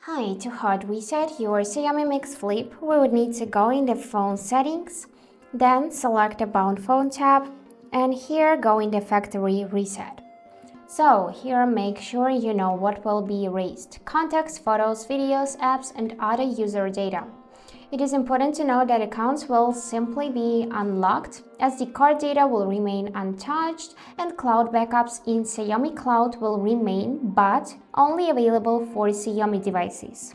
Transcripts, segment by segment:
Hi, to hard reset your Xiaomi Mix Flip, we would need to go in the phone settings, then select the bound phone tab, and here go in the factory reset. So here make sure you know what will be erased: contacts, photos, videos, apps, and other user data. It is important to know that accounts will simply be unlocked, as the card data will remain untouched, and cloud backups in Xiaomi Cloud will remain, but only available for Xiaomi devices.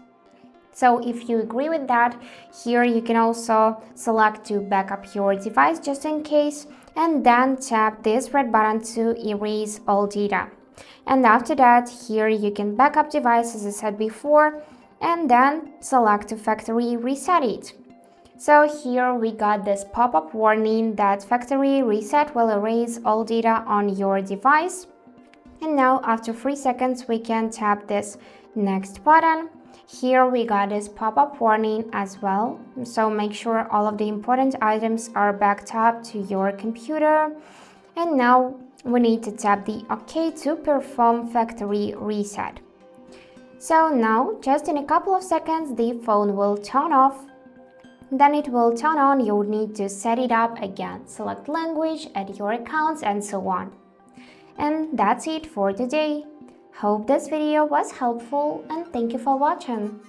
So if you agree with that, here you can also select to backup your device just in case, and then tap this red button to erase all data. And after that, here you can backup device as I said before, and then select to factory reset it. So here we got this pop-up warning that factory reset will erase all data on your device. And now after 3 seconds we can tap this next button. Here we got this pop-up warning as well, so make sure all of the important items are backed up to your computer. And now we need to tap the OK to perform factory reset. So now, just in a couple of seconds, the phone will turn off. Then it will turn on. You would need to set it up again. Select language, add your accounts, and so on. And that's it for today. Hope this video was helpful and thank you for watching.